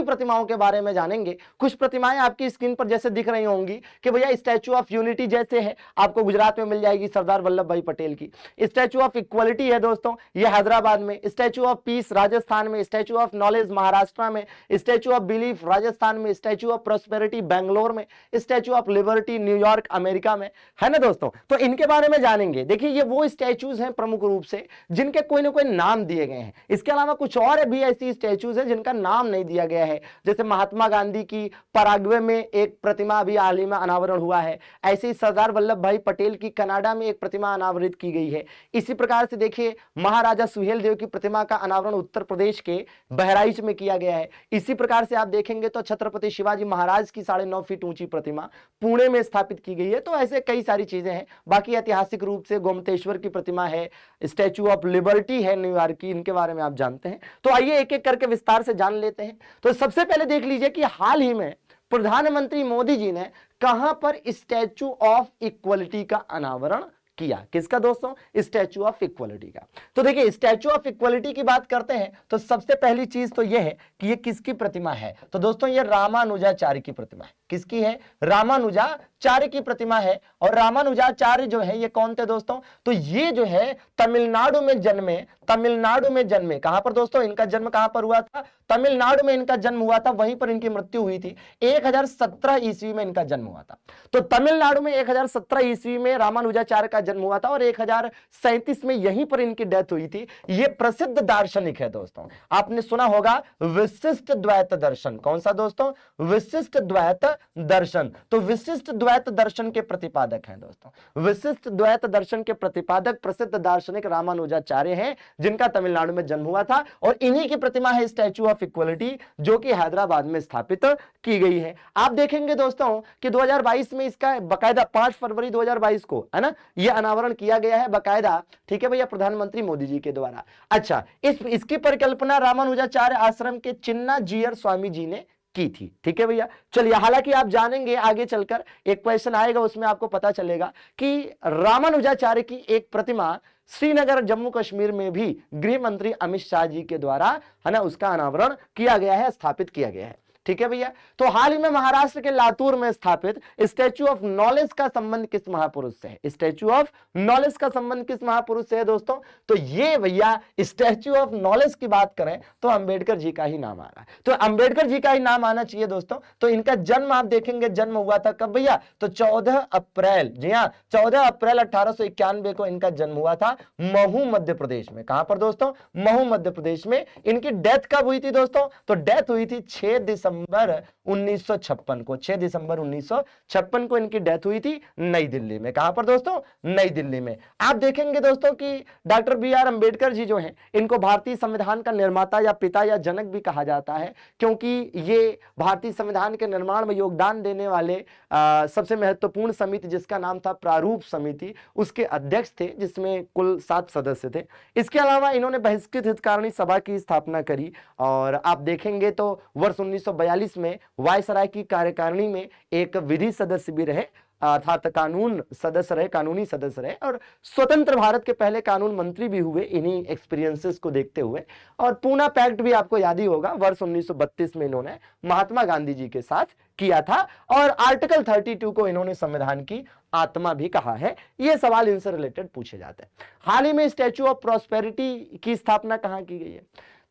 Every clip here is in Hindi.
प्रतिमाओं के बारे में जानेंगे। कुछ प्रतिमाएं आपकी स्क्रीन पर जैसे दिख रही होंगी कि भैया स्टैचू ऑफ यूनिटी जैसे है, आपको गुजरात में मिल जाएगी सरदार वल्लभ भाई पटेल की। स्टैचू ऑफ इक्वलिटी है दोस्तों, ये हैदराबाद में। स्टैचू ऑफ पीस राजस्थान में। स्टैचू ऑफ नॉलेज महाराष्ट्र में। स्टैचू ऑफ बिलीफ राजस्थान में। स्टैचू ऑफ प्रोस्पेरिटी बेंगलोर में। Statue of liberty New York America में, है ना दोस्तों। तो इनके बारे में जानेंगे। देखिए ये वो स्टैचूज हैं प्रमुख रूप से जिनके कोई ना कोई नाम दिए गए हैं। इसके अलावा कुछ और भी ऐसी स्टैचूज हैं जिनका नाम नहीं दिया गया है, जैसे महात्मा गांधी की पराग्वे में एक प्रतिमा अभी हाल ही में अनावरण हुआ है। ऐसे ही सरदार वल्लभ भाई पटेल की कनाडा में एक प्रतिमा अनावरित की गई है। इसी प्रकार से देखिए महाराजा सुहेल देव की प्रतिमा का अनावरण उत्तर प्रदेश के बहराइच में किया गया है। इसी प्रकार से आप देखेंगे तो छत्रपति शिवाजी महाराज की 9.5 फीट ऊंची प्रतिमा पुणे में स्थापित की गई है। तो ऐसे कई सारी चीजें हैं। बाकी ऐतिहासिक रूप से गोमतेश्वर की प्रतिमा है, स्टैचू ऑफ लिबर्टी है न्यूयॉर्क की, इनके बारे में आप जानते हैं। तो आइए एक एक करके विस्तार से जान लेते हैं। तो सबसे पहले देख लीजिए कि हाल ही में प्रधानमंत्री मोदी जी ने कहां पर स्टैचू ऑफ इक्वलिटी का अनावरण किया। किसका दोस्तों? स्टैचू ऑफ इक्वलिटी का। तो देखिए स्टैचू ऑफ इक्वलिटी की बात करते हैं तो सबसे पहली चीज तो यह है कि ये किसकी प्रतिमा है। तो दोस्तों ये रामानुजाचार्य की प्रतिमा है। किसकी है? रामानुजाचार्य की प्रतिमा है। और रामानुजाचार्य जो है ये कौन थे दोस्तों? तो ये जो है तमिलनाडु में जन्मे। तमिलनाडु में जन्मे। कहां पर दोस्तों? इनका जन्म कहां पर हुआ था? तमिलनाडु में इनका जन्म हुआ था, वहीं पर इनकी मृत्यु हुई थी। 1017 ईस्वी में इनका जन्म हुआ था। तो तमिलनाडु में 1017 ईस्वी में रामानुजाचार्य का जन्म हुआ था और 1037 में यहीं पर इनकी डेथ हुई थी। ये प्रसिद्ध दार्शनिक है दोस्तों। आपने सुना होगा विशिष्ट द्वैत दर्शन। कौन सा दोस्तों? विशिष्ट द्वैत दर्शन। तो विशिष्ट द्वैत दर्शन के प्रतिपादक हैं दोस्तों। विशिष्ट द्वैत दर्शन के प्रतिपादक प्रसिद्ध दार्शनिक रामानुजाचार्य हैं, जिनका तमिलनाडु में जन्म हुआ था। और इन्हीं की प्रतिमा है स्टैचू ऑफ इक्वलिटी, जो कि हैदराबाद में स्थापित की गई है। आप देखेंगे दोस्तों कि 2022 में इसका बकायदा 5 फरवरी 2022 को, है ना, यह अनावरण किया गया है बकायदा। ठीक है भैया, प्रधानमंत्री मोदी जी के द्वारा। अच्छा, इसकी परिकल्पना रामानुजाचार्य आश्रम के चिन्ना जीयर स्वामी जी ने की थी। ठीक है भैया, चलिए। हालांकि आप जानेंगे आगे चलकर एक क्वेश्चन आएगा, उसमें आपको पता चलेगा कि रामानुजाचार्य की एक प्रतिमा श्रीनगर जम्मू कश्मीर में भी गृह मंत्री अमित शाह जी के द्वारा, है ना, उसका अनावरण किया गया है, स्थापित किया गया है। ठीक है भैया। तो हाल ही में महाराष्ट्र के लातूर में स्थापित स्टैचू ऑफ नॉलेज का संबंध किस महापुरुष से है? स्टैचू ऑफ नॉलेज का संबंध किस महापुरुष से है दोस्तों? तो ये भैया स्टैचू ऑफ नॉलेज की बात करें तो अंबेडकर जी का ही नाम आ रहा है। तो अंबेडकर जी का ही नाम आना चाहिए दोस्तों। तो इनका जन्म आप देखेंगे, जन्म हुआ था कब भैया? तो 14 अप्रैल, जी हाँ, 14 अप्रैल 1891 को इनका जन्म हुआ था महू मध्य प्रदेश में। कहां पर दोस्तों? महू मध्य प्रदेश में। इनकी डेथ कब हुई थी दोस्तों? तो डेथ हुई थी 6 दिसंबर 1956 को। 6 दिसंबर 1956 को इनकी डेथ हुई थी नई दिल्ली में। कहां पर दोस्तों? नई दिल्ली में। आप देखेंगे दोस्तों कि डॉक्टर बी.आर. अंबेडकर जी जो हैं, इनको भारतीय संविधान का निर्माता या पिता या जनक भी कहा जाता है, क्योंकि ये भारतीय संविधान के निर्माण में योगदान देने वाले सबसे महत्वपूर्ण समिति, जिसका नाम था प्रारूप समिति, उसके अध्यक्ष थे, जिसमें कुल 7 सदस्य थे। इसके अलावा इन्होंने बहिष्कृत हितकारिणी सभा की स्थापना करी। और आप देखेंगे तो वर्ष 1942 में वायसराय की कार्यकारिणी में एक विधि सदस्य भी रहे, अर्थात कानून सदस्य रहे, कानूनी सदस्य रहे। और स्वतंत्र भारत के पहले कानून मंत्री भी हुए इन्हीं एक्सपीरियंसेस को देखते हुए। और पूना पैक्ट भी आपको याद ही होगा, वर्ष 1932 में इन्होंने महात्मा गांधी जी के साथ किया था। और आर्टिकल 32 को इन्होंने संविधान की आत्मा भी कहा है। ये सवाल इनसे रिलेटेड पूछे जाते हैं। हाल ही में स्टैचू ऑफ प्रॉस्पेरिटी की स्थापना कहां की गई है?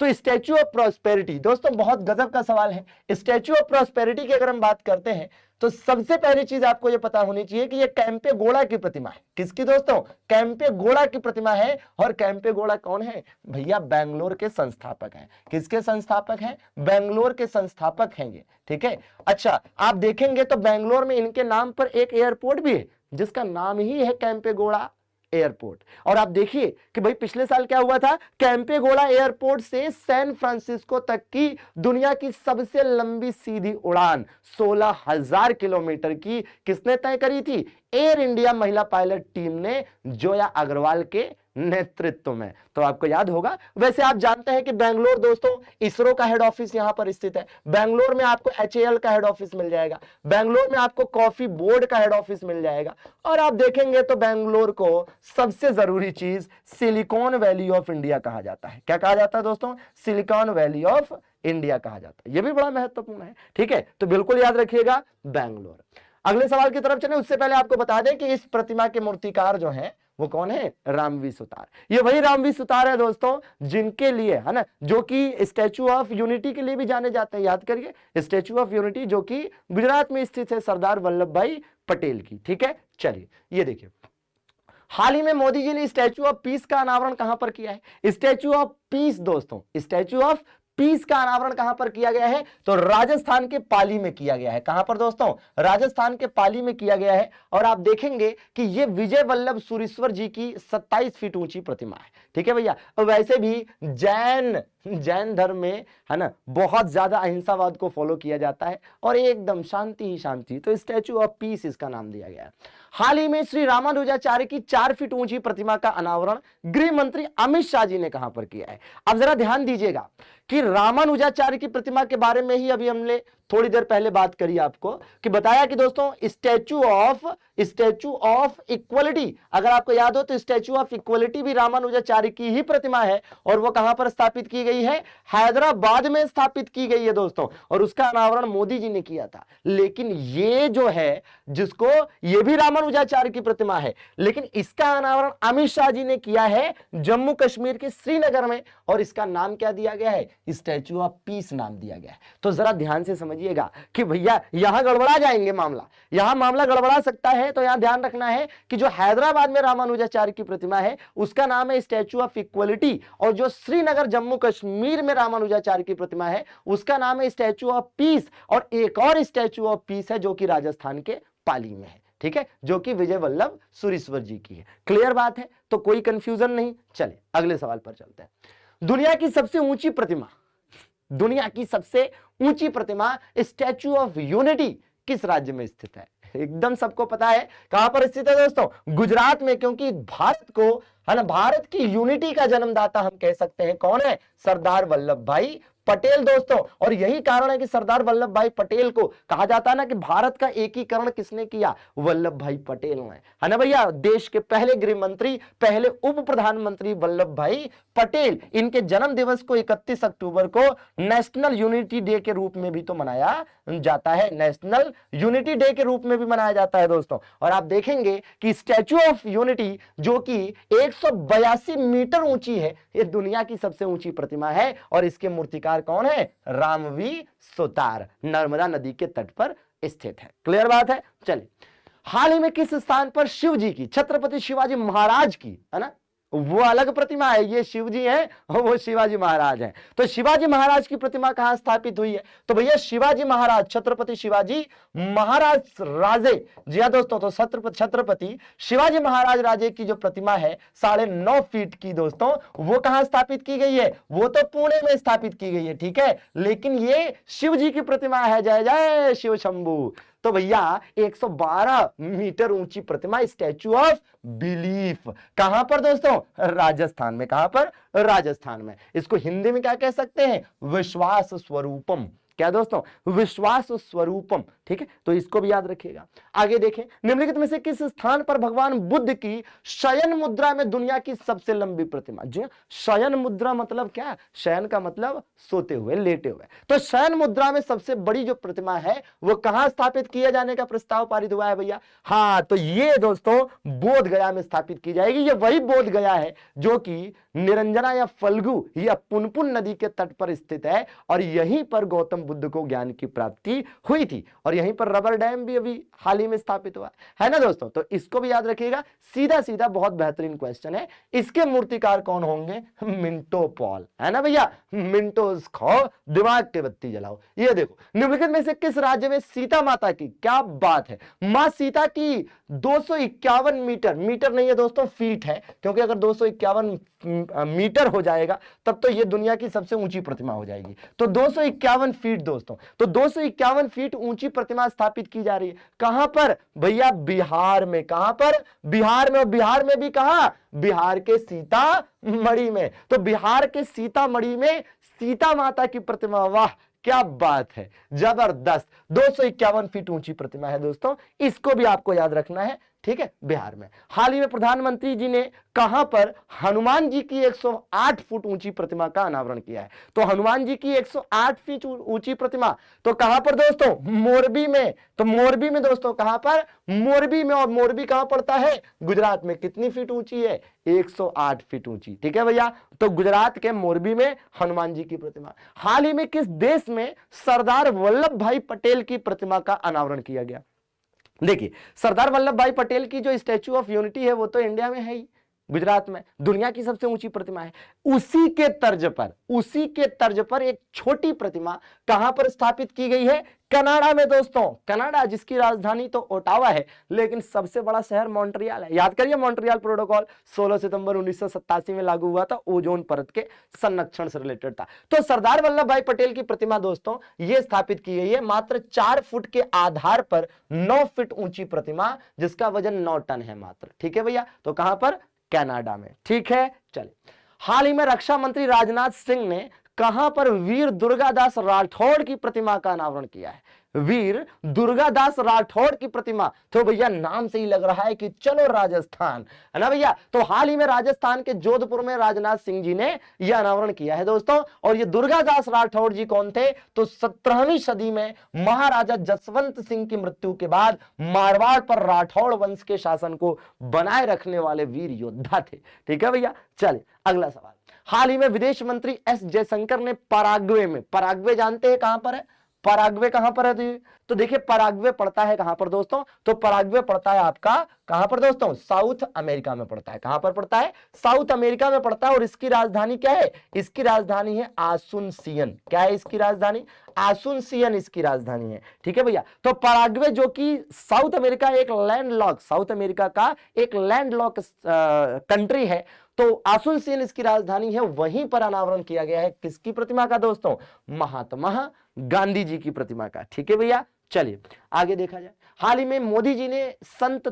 तो स्टैचू ऑफ प्रॉस्पेरिटी दोस्तों बहुत गजब का सवाल है। स्टैचू ऑफ प्रॉस्पेरिटी की अगर हम बात करते हैं तो सबसे पहली चीज आपको यह पता होनी चाहिए कि यह कैंपे गौड़ा की प्रतिमा है। किसकी दोस्तों? कैंपे गौड़ा की प्रतिमा है। और कैंपे गौड़ा कौन है भैया? बेंगलोर के संस्थापक हैं। किसके संस्थापक हैं? बेंगलोर के संस्थापक हैं ये। ठीक है। अच्छा, आप देखेंगे तो बेंगलोर में इनके नाम पर एक एयरपोर्ट भी है, जिसका नाम ही है कैंपे गौड़ा एयरपोर्ट। और आप देखिए कि भाई पिछले साल क्या हुआ था? कैंपे गौड़ा एयरपोर्ट से सैन फ्रांसिस्को तक की दुनिया की सबसे लंबी सीधी उड़ान 16,000 किलोमीटर की किसने तय करी थी? एयर इंडिया महिला पायलट टीम ने, जोया अग्रवाल के नेतृत्व में। तो आपको याद होगा। वैसे आप जानते हैं कि बेंगलोर दोस्तों इसरो का हेड ऑफिस यहां पर स्थित है। बेंगलोर में आपको HAL का हेड ऑफिस मिल जाएगा। बेंगलोर में आपको कॉफी बोर्ड का हेड ऑफिस मिल जाएगा। और आप देखेंगे तो बेंगलोर को सबसे जरूरी चीज सिलिकॉन वैली ऑफ इंडिया कहा जाता है। क्या कहा जाता है दोस्तों? सिलिकॉन वैली ऑफ इंडिया कहा जाता है। यह भी बड़ा महत्वपूर्ण है, ठीक है, तो बिल्कुल याद रखिएगा बैंगलोर। अगले सवाल की तरफ चले उससे पहले आपको बता दें कि इस प्रतिमा के मूर्तिकार जो हैं वो कौन है, रामवी सुतार। ये वही रामवी सुतार है दोस्तों जिनके लिए, है ना, जो कि स्टैचू ऑफ यूनिटी के लिए भी जाने जाते हैं। याद करिए, स्टैचू ऑफ यूनिटी जो कि गुजरात में स्थित है सरदार वल्लभ भाई पटेल की, ठीक है। चलिए ये देखिए, हाल ही में मोदी जी ने स्टैचू ऑफ पीस का अनावरण कहां पर किया है? स्टैचू ऑफ पीस दोस्तों, स्टैचू ऑफ पीस का अनावरण कहां पर किया गया है? तो राजस्थान के पाली में किया गया है। कहां पर दोस्तों? राजस्थान के पाली में किया गया है। और आप देखेंगे कि यह विजय वल्लभ सुरीश्वर जी की 27 फीट ऊंची प्रतिमा है, ठीक है भैया। वैसे भी जैन धर्म में, है ना, बहुत ज्यादा अहिंसावाद को फॉलो किया जाता है और एकदम शांति ही शांति, तो स्टैचू ऑफ पीस इसका नाम दिया गया है। हाल ही में श्री रामानुजाचार्य की 4 फीट ऊंची प्रतिमा का अनावरण गृह मंत्री अमित शाह जी ने कहां पर किया है? अब जरा ध्यान दीजिएगा कि रामानुजाचार्य की प्रतिमा के बारे में ही अभी हमने थोड़ी देर पहले बात करी आपको, कि बताया कि दोस्तों स्टैचू ऑफ इक्वलिटी, अगर आपको याद हो तो स्टैचू ऑफ इक्वलिटी भी रामानुजाचार्य की ही प्रतिमा है और वो कहां पर स्थापित की गई है? हैदराबाद में स्थापित की गई है दोस्तों, और उसका अनावरण मोदी जी ने किया था। लेकिन ये जो है, जिसको, ये भी रामानुजाचार्य की प्रतिमा है, लेकिन इसका अनावरण अमित शाह जी ने किया है जम्मू कश्मीर के श्रीनगर में, और इसका नाम क्या दिया गया है? स्टैचू ऑफ पीस नाम दिया गया है। तो जरा ध्यान से समझिएगा कि भैया यहां गड़बड़ा जाएंगे मामला, यहां मामला गड़बड़ा सकता है, तो यहां ध्यान रखना है कि जो हैदराबाद में रामानुजाचार्य की प्रतिमा है उसका नाम है स्टैचू ऑफ इक्वलिटी, और जो श्रीनगर जम्मू कश्मीर में रामानुजाचार्य की प्रतिमा है उसका नाम है स्टैचू ऑफ पीस। और एक और स्टैचू ऑफ पीस है जो कि राजस्थान के पाली में है, ठीक है, जो कि विजय वल्लभ सुरीश्वर जी की है। क्लियर बात है, तो कोई कंफ्यूजन नहीं। चले अगले सवाल पर चलते हैं। दुनिया की सबसे ऊंची प्रतिमा, दुनिया की सबसे ऊंची प्रतिमा स्टैचू ऑफ यूनिटी किस राज्य में स्थित है? एकदम सबको पता है कहां पर स्थित है दोस्तों, गुजरात में, क्योंकि भारत को, है ना, भारत की यूनिटी का जन्मदाता हम कह सकते हैं कौन है? सरदार वल्लभ भाई पटेल दोस्तों। और यही कारण है कि सरदार वल्लभ भाई पटेल को कहा जाता है ना कि भारत का एकीकरण किसने किया? वल्लभ भाई पटेल ने, है ना भैया। देश के पहले गृह मंत्री, पहले उप प्रधानमंत्री वल्लभ भाई पटेल, इनके जन्म दिवस को 31 अक्टूबर को नेशनल यूनिटी डे के रूप में भी तो मनाया जाता है, नेशनल यूनिटी डे के रूप में भी मनाया जाता है दोस्तों। और आप देखेंगे कि स्टैचू ऑफ यूनिटी जो कि 182 मीटर ऊंची है, यह दुनिया की सबसे ऊंची प्रतिमा है, और इसके मूर्तिकार कौन है? रामवी सुतार, नर्मदा नदी के तट पर स्थित है। क्लियर बात है। चलिए, हाल ही में किस स्थान पर शिव जी की, छत्रपति शिवाजी महाराज की, है ना, वो अलग प्रतिमा है, ये शिव जी हैं और वो शिवाजी महाराज हैं। तो शिवाजी महाराज की प्रतिमा कहां स्थापित हुई है? तो भैया शिवाजी महाराज, छत्रपति शिवाजी महाराज राजे, जी हाँ दोस्तों, तो छत्रपति शिवाजी महाराज राजे की जो प्रतिमा है 9.5 फीट की दोस्तों, वो कहां स्थापित की गई है? वो तो पुणे में स्थापित की गई है, ठीक है, लेकिन ये शिव जी की प्रतिमा है। जय जय शिव शंभू। तो भैया 112 मीटर ऊंची प्रतिमा, स्टैचू ऑफ बिलीफ, कहां पर दोस्तों? राजस्थान में। कहां पर? राजस्थान में। इसको हिंदी में क्या कह सकते हैं? विश्वास स्वरूपम। क्या दोस्तों? विश्वास स्वरूपम, ठीक है, तो इसको भी याद रखिएगा। आगे देखें, निम्नलिखित में से किस स्थान पर भगवान बुद्ध की शयन मुद्रा में दुनिया की सबसे लंबी प्रतिमा? जी, शयन मुद्रा मतलब क्या? शयन का मतलब सोते हुए, लेटे हुए। तो शयन मुद्रा में सबसे बड़ी जो प्रतिमा है वो कहां स्थापित किए जाने का प्रस्ताव पारित हुआ है भैया? हाँ, तो ये दोस्तों बोध गया में स्थापित की जाएगी। ये वही बोध गया है जो कि निरंजना या फल्गु या पुनपुन नदी के तट पर स्थित है, और यहीं पर गौतम बुद्ध को ज्ञान की प्राप्ति हुई थी, और यहीं पर रबर डैम भी अभी हाल ही में स्थापित हुआ है ना दोस्तों। तो इसको भी याद रखिएगा, सीधा सीधा बहुत बेहतरीन क्वेश्चन है। इसके मूर्तिकार कौन होंगे? मिंटो पॉल, है ना भैया। मिंटोस खाओ, दिमाग के बत्ती जलाओ। ये देखो, निम्नलिखित में से किस राज्य में सीता माता की, क्या बात है, मां सीता की 251 मीटर, मीटर नहीं है दोस्तों, फीट है, क्योंकि अगर 251 मीटर हो जाएगा तब तो ये दुनिया की सबसे ऊंची प्रतिमा हो जाएगी। तो 251 फीट दोस्तों, तो 251 फीट ऊंची प्रतिमा स्थापित की जा रही है। कहां पर भैया? बिहार में। कहां पर? बिहार में। और बिहार में भी कहां? बिहार के सीतामढ़ी में। तो बिहार के सीतामढ़ी में सीता माता की प्रतिमा, वाह क्या बात है, जबरदस्त। 251 फीट ऊंची प्रतिमा है दोस्तों, इसको भी आपको याद रखना है। ठीक है, बिहार में। हाल ही में प्रधानमंत्री जी ने कहां पर हनुमान जी की 108 फुट ऊंची प्रतिमा का अनावरण किया है? तो हनुमान जी की 108 फीट ऊंची प्रतिमा तो कहां पर दोस्तों? मोरबी में। तो मोरबी में दोस्तों कहां पर? मोरबी में। और मोरबी कहां पड़ता है? गुजरात में। कितनी फीट ऊंची है? 108 फीट ऊंची। ठीक है भैया, तो गुजरात के मोरबी में हनुमान जी की प्रतिमा। हाल ही में किस देश में सरदार वल्लभ भाई पटेल की प्रतिमा का अनावरण किया गया? देखिए, सरदार वल्लभ भाई पटेल की जो स्टैच्यू ऑफ यूनिटी है वो तो इंडिया में है ही, गुजरात में दुनिया की सबसे ऊंची प्रतिमा है। उसी के तर्ज पर एक छोटी प्रतिमा कहां पर स्थापित की गई है? कनाडा में दोस्तों। कनाडा जिसकी राजधानी तो ओटावा है, लेकिन सबसे बड़ा शहर मॉन्ट्रियल है। याद करिए, मॉन्ट्रियल प्रोटोकॉल 16 सितंबर 1987 में लागू हुआ था, ओजोन परत के संरक्षण से रिलेटेड था। तो सरदार वल्लभ भाई पटेल की प्रतिमा दोस्तों यह स्थापित की गई है मात्र 4 फुट के आधार पर 9 फीट ऊंची प्रतिमा, जिसका वजन 9 टन है मात्र। ठीक है भैया, तो कहां पर? कनाडा में। ठीक है, चलिए। हाल ही में रक्षा मंत्री राजनाथ सिंह ने कहां पर वीर दुर्गादास राठौड़ की प्रतिमा का अनावरण किया है? वीर दुर्गादास राठौड़ की प्रतिमा। तो भैया नाम से ही लग रहा है कि चलो राजस्थान, है ना भैया। तो हाल ही में राजस्थान के जोधपुर में राजनाथ सिंह जी ने यह अनावरण किया है दोस्तों। और ये दुर्गादास राठौड़ जी कौन थे? तो 17वीं सदी में महाराजा जसवंत सिंह की मृत्यु के बाद मारवाड़ पर राठौड़ वंश के शासन को बनाए रखने वाले वीर योद्धा थे। ठीक है भैया, चलिए अगला सवाल। हाल ही में विदेश मंत्री एस जयशंकर ने पराग्वे में, पराग्वे जानते हैं कहां पर है? पराग्वे कहां पर है? तो देखिए पराग्वे पड़ता है कहां पर दोस्तों? तो पराग्वे पड़ता है आपका कहां पर दोस्तों? साउथ अमेरिका में पड़ता है। कहां पर पड़ता है? साउथ अमेरिका में पड़ता है। और इसकी राजधानी क्या है? इसकी राजधानी है आसुनसियन। क्या है इसकी राजधानी? आसुनसियन इसकी राजधानी है। ठीक है भैया, तो पराग्वे जो कि साउथ अमेरिका एक लैंडलॉक, साउथ अमेरिका का एक लैंडलॉक कंट्री है, तो आसुनसियन इसकी राजधानी है। वहीं पर अनावरण किया गया है किसकी प्रतिमा का दोस्तों? महात्मा गांधी जी की प्रतिमा का। ठीक है भैया, चलिए आगे देखा जाए। हाल ही में मोदी जी ने संत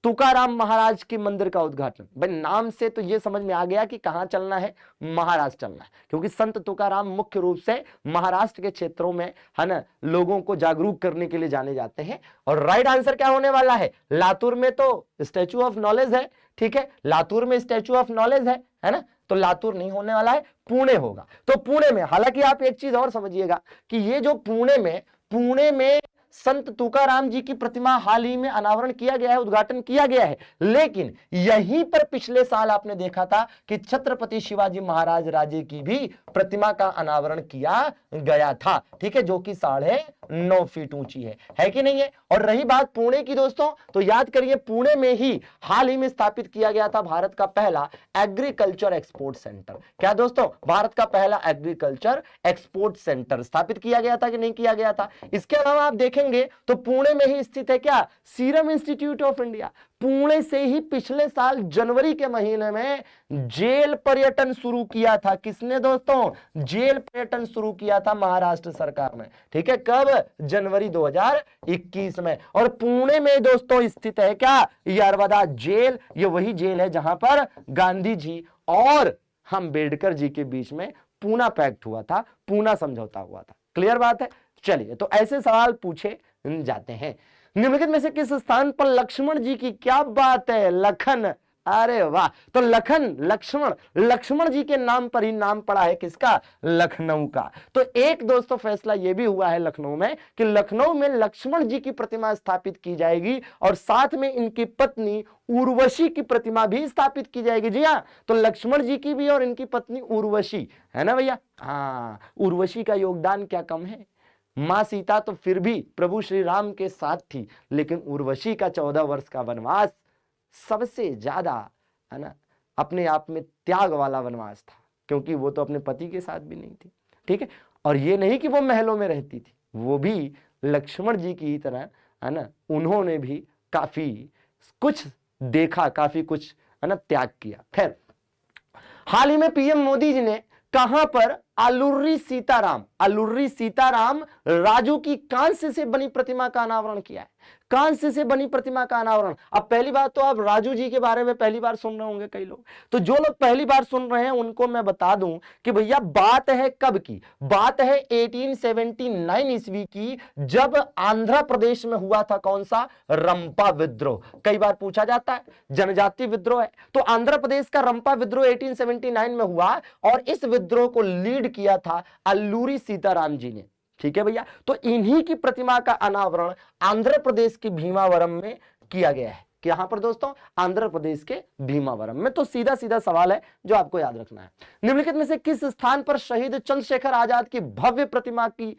तुकाराम महाराज के मंदिर का उद्घाटन। भाई नाम से तो ये समझ में आ गया कि कहां चलना है? महाराष्ट्र चलना है, क्योंकि संत तुकाराम मुख्य रूप से महाराष्ट्र के क्षेत्रों में, है ना, लोगों को जागरूक करने के लिए जाने जाते हैं। और राइट आंसर क्या होने वाला है? लातूर में तो स्टैच्यू ऑफ नॉलेज है। ठीक है, लातूर में स्टैच्यू ऑफ नॉलेज है ना, तो लातूर नहीं होने वाला है, पुणे होगा। तो पुणे में, हालांकि आप एक चीज और समझिएगा कि ये जो पुणे में संत तुकाराम जी की प्रतिमा हाल ही में अनावरण किया गया है, उद्घाटन किया गया है, लेकिन यहीं पर पिछले साल आपने देखा था कि छत्रपति शिवाजी महाराज राजे की भी प्रतिमा का अनावरण किया गया था। ठीक है, जो कि 9.5 फीट ऊंची है कि नहीं है? और रही बात पुणे की दोस्तों, तो याद करिए पुणे में ही हाल ही में स्थापित किया गया था भारत का पहला एग्रीकल्चर एक्सपोर्ट सेंटर। क्या दोस्तों? भारत का पहला एग्रीकल्चर एक्सपोर्ट सेंटर स्थापित किया गया था कि नहीं किया गया था? इसके अलावा आप देखेंगे तो पुणे में ही स्थित है क्या? Serum institute of India. Pune से ही पिछले साल जनवरी के महीने में जेल पर्यटन शुरू किया था। किसने दोस्तों? जेल पर्यटन शुरू किया था महाराष्ट्र सरकार ने। ठीक है, कब? जनवरी 2021 में। और पुणे में दोस्तों स्थित है क्या? यरवदा जेल। ये वही जेल है जहां पर गांधी जी और अम्बेडकर जी के बीच में पूना पैक्ट हुआ था, पूना समझौता हुआ था। क्लियर बात है? चलिए, तो ऐसे सवाल पूछे जाते हैं। निम्नलिखित में से किस स्थान पर लक्ष्मण जी की, क्या बात है, लखन, अरे वाह, तो लक्ष्मण जी के नाम पर ही नाम पड़ा है किसका? लखनऊ का। तो एक दोस्तों फैसला यह भी हुआ है लखनऊ में कि लखनऊ में लक्ष्मण जी की प्रतिमा स्थापित की जाएगी और साथ में इनकी पत्नी उर्वशी की प्रतिमा भी स्थापित की जाएगी। जी हाँ, तो लक्ष्मण जी की भी और इनकी पत्नी उर्वशी, है ना भैया? हाँ, उर्वशी का योगदान क्या कम है? मां सीता तो फिर भी प्रभु श्री राम के साथ थी, लेकिन उर्वशी का 14 वर्ष का वनवास सबसे ज्यादा, है ना, अपने आप में त्याग वाला वनवास था, क्योंकि वो तो अपने पति के साथ भी नहीं थी। ठीक है, और ये नहीं कि वो महलों में रहती थी, वो भी लक्ष्मण जी की तरह, है ना, उन्होंने भी काफी कुछ देखा, काफी कुछ, है ना, त्याग किया। खैर, हाल ही में पीएम मोदी जी ने कहां पर अलुर्री सीताराम राजू की कांस्य से बनी प्रतिमा का अनावरण किया है? कांस्य से बनी प्रतिमा का अनावरण। अब पहली बात तो आप राजू जी के बारे में पहली बार सुन रहे होंगे कई लोग, तो जो लोग पहली बार सुन रहे हैं उनको मैं बता दूं कि भैया बात है कब की, बात है 1879 ईस्वी की, जब आंध्र प्रदेश में हुआ था कौन सा, रंपा विद्रोह। कई बार पूछा जाता है जनजाति विद्रोह है, तो आंध्र प्रदेश का रंपा विद्रोह 1879 में हुआ और इस विद्रोह को लीड किया था अल्लूरी सीताराम जी ने। ठीक है भैया, तो इन्हीं की प्रतिमा का अनावरण आंध्र प्रदेश के भीमावरम में किया गया है। यहां पर दोस्तों आंध्र प्रदेश के भीमावरम में। तो सीधा सीधा सवाल है जो आपको याद रखना है, निम्नलिखित में से किस स्थान पर शहीद चंद्रशेखर आजाद की भव्य प्रतिमा की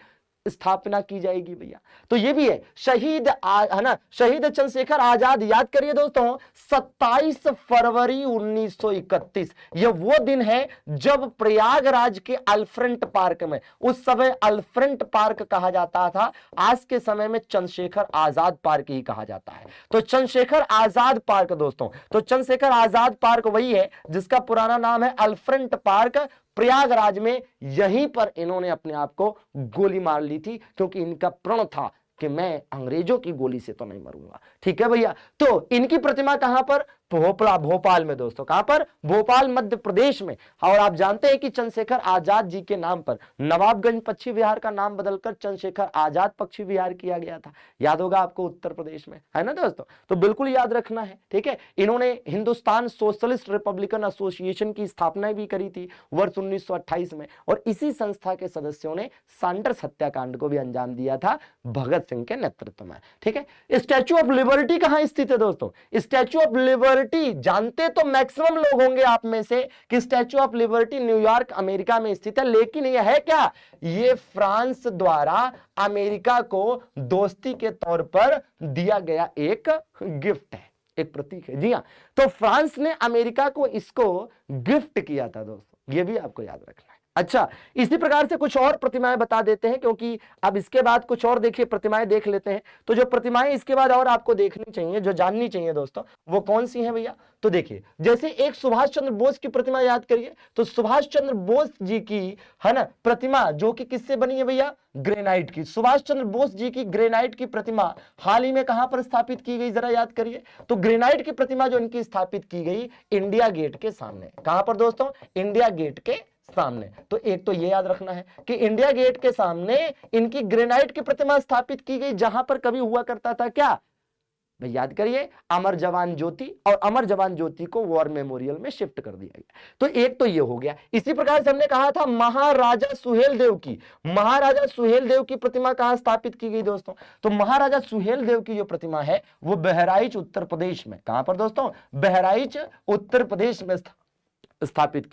स्थापना की जाएगी भैया? तो ये भी है शहीद है ना, शहीद चंद्रशेखर आजाद, याद करिए दोस्तों 27 फरवरी 1931, यह वो दिन है जब प्रयागराज के अल्फ्रंट पार्क में, उस समय अल्फ्रंट पार्क कहा जाता था, आज के समय में चंद्रशेखर आजाद पार्क ही कहा जाता है। तो चंद्रशेखर आजाद पार्क दोस्तों, तो चंद्रशेखर आजाद पार्क वही है जिसका पुराना नाम है अल्फ्रंट पार्क, प्रयागराज में, यहीं पर इन्होंने अपने आप को गोली मार ली थी, क्योंकि इनका प्रण था कि मैं अंग्रेजों की गोली से तो नहीं मरूंगा। ठीक है भैया, तो इनकी प्रतिमा कहां पर, भोपाल में दोस्तों, कहां पर, भोपाल मध्य प्रदेश में। और आप जानते हैं कि चंद्रशेखर आजाद जी के नाम पर नवाबगंज पक्षी विहार का नाम बदलकर चंद्रशेखर आजाद पक्षी विहार किया गया था, याद होगा आपको, उत्तर प्रदेश में, है ना दोस्तों, तो बिल्कुल याद रखना है। ठीक है, इन्होंने हिंदुस्तान सोशलिस्ट रिपब्लिकन एसोसिएशन की स्थापना भी करी थी वर्ष 1928 में, और इसी संस्था के सदस्यों ने सैंडर्स हत्याकांड को भी अंजाम दिया था भगत सिंह के नेतृत्व में। ठीक है, स्टैच्यू ऑफ लिबर्टी कहां स्थित है दोस्तों? स्टैच्यू ऑफ लिबर्टी जानते तो मैक्सिमम लोग होंगे आप में से कि statue of liberty New York America में स्थित है, लेकिन यह है क्या, ये फ्रांस द्वारा अमेरिका को दोस्ती के तौर पर दिया गया एक गिफ्ट है, एक प्रतीक है। जी हां, तो फ्रांस ने अमेरिका को इसको गिफ्ट किया था दोस्तों, ये भी आपको याद रखना है। अच्छा, इसी प्रकार से कुछ और प्रतिमाएं बता देते हैं, क्योंकि अब इसके बाद कुछ और देखिए प्रतिमाएं देख लेते हैं। तो जो प्रतिमाएं इसके बाद और आपको देखनी चाहिए, जो जाननी चाहिए दोस्तों, वो कौन सी हैं भैया? तो देखिए, जैसे एक सुभाष चंद्र बोस की प्रतिमा याद करिए, तो सुभाष चंद्र बोस जी की, है ना, प्रतिमा जो कि किससे बनी है भैया? ग्रेनाइट की। सुभाष चंद्र बोस जी की ग्रेनाइट की प्रतिमा हाल ही में कहां पर स्थापित की गई, जरा याद करिए। तो ग्रेनाइट की प्रतिमा जो इनकी स्थापित की गई इंडिया गेट के सामने, कहां पर दोस्तों? इंडिया गेट के सामने। तो एक तो ये याद रखना है कि इंडिया गेट के सामने इनकी ग्रेनाइट की प्रतिमा स्थापित की गई, जहां पर कभी हुआ करता था क्या भाई, याद करिए, अमर जवान ज्योति, और अमर जवान ज्योति को वॉर मेमोरियल में शिफ्ट कर दिया गया। तो एक तो ये हो गया। इसी प्रकार से हमने कहा था महाराजा सुहेलदेव की, महाराजा सुहेलदेव की प्रतिमा कहां स्थापित की गई दोस्तों? तो महाराजा सुहेलदेव की जो प्रतिमा है वो बहराइच उत्तर प्रदेश में, कहां पर दोस्तों? बहराइच उत्तर प्रदेश में स्थापित की